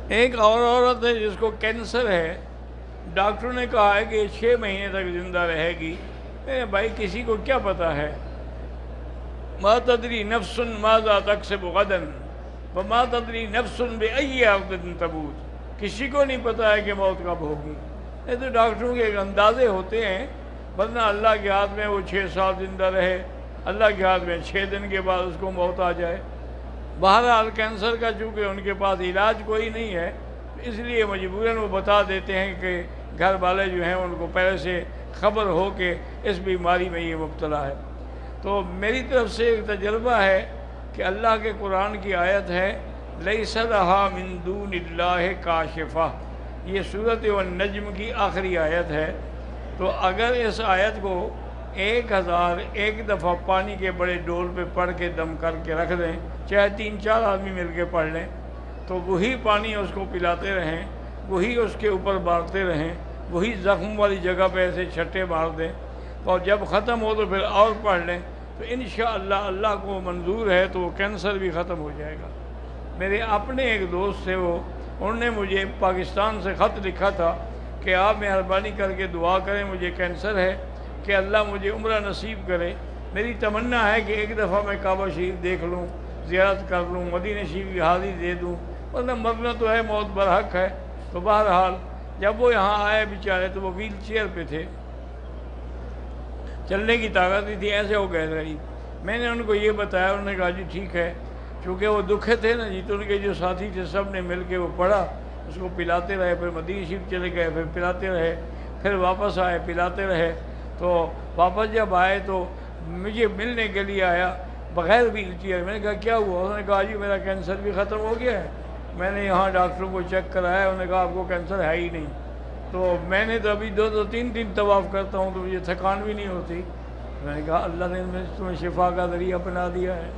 ایک اور عورت ہے جس کو کینسر ہے، ڈاکٹروں نے کہا ہے کہ یہ 6 مہینے تک زندہ رہے گی۔ بھائی کسی کو کیا پتا ہے؟ ما تدری نفس ماذا تکسب غدا وما تدری نفس بأی ارض تموت۔ کسی کو نہیں پتا ہے کہ موت کب ہوگی۔ یہ تو ڈاکٹروں کے ایک اندازے ہوتے ہیں، ورنہ اللہ کے ہاتھ میں وہ 6 سال زندہ رہے، اللہ کے ہاتھ میں 6 دن کے بعد اس کو موت آ جائے۔ بہرحال کینسر کا چونکہ ان کے پاس علاج کوئی نہیں ہے، اس لیے مجبوراً وہ بتا دیتے ہیں کہ گھر والے جو ہیں ان کو پہلے سے خبر ہو کہ اس بیماری میں یہ مبتلا ہے۔ تو میری طرف سے ایک تجربہ ہے کہ اللہ کے قرآن کی آیت ہے لیس لہا من دون اللہ کاشفہ، یہ سورۃ النجم کی آخری آیت ہے۔ تو اگر اس آیت کو 1001 دفعہ پانی کے بڑے ڈول پہ پڑھ کے دم کر کے رکھ دیں، چاہے 3-4 آدمی مل کے پڑھ لیں، تو وہی پانی اس کو پلاتے رہیں، وہی اس کے اوپر مارتے رہیں، وہی زخم والی جگہ پہ ایسے چھٹے مار دیں، اور جب ختم ہو تو پھر اور پڑھ لیں، تو انشاءاللہ اللہ کو منظور ہے تو وہ کینسر بھی ختم ہو جائے گا۔ میرے اپنے ایک دوست تھے، انہوں نے مجھے پاکستان سے خط لکھا تھا کہ آپ مہربانی کر کے دعا کریں، مجھے کینسر ہے کہ اللہ مجھے عمرہ نصیب کرے۔ میری تمنا ہے کہ ایک دفعہ میں کعبہ شریف دیکھ لوں، زیارت کر لوں، مدینہ شریف کی حاضری دے دوں، ورنہ مرنا تو ہے، موت برحق ہے۔ تو بہرحال جب وہ یہاں آئے بیچارے تو وہ ویل چیئر پہ تھے، چلنے کی طاقت نہیں تھی، ایسے ہو گئے تھے۔ میں نے ان کو یہ بتایا، انہوں نے کہا جی ٹھیک ہے، چونکہ وہ دکھے تھے نا جی، تو ان کے جو ساتھی تھے سب نے مل کے وہ پڑھا، اس کو پلاتے رہے، پھر مدینہ شریف چلے گئے، پھر پلاتے رہے، پھر واپس آئے پلاتے رہے۔ تو واپس جب آئے تو مجھے ملنے کے لیے آیا بغیر ویل چیئر۔ میں نے کہا کیا ہوا؟ انہوں نے کہا جی میرا کینسر بھی ختم ہو گیا ہے، میں نے یہاں ڈاکٹروں کو چیک کرایا، انہوں نے کہا آپ کو کینسر ہے ہی نہیں۔ تو میں نے تو ابھی 2-3 طواف کرتا ہوں تو مجھے تھکان بھی نہیں ہوتی۔ میں نے کہا اللہ نے تمہیں شفا کا ذریعہ بنا دیا ہے۔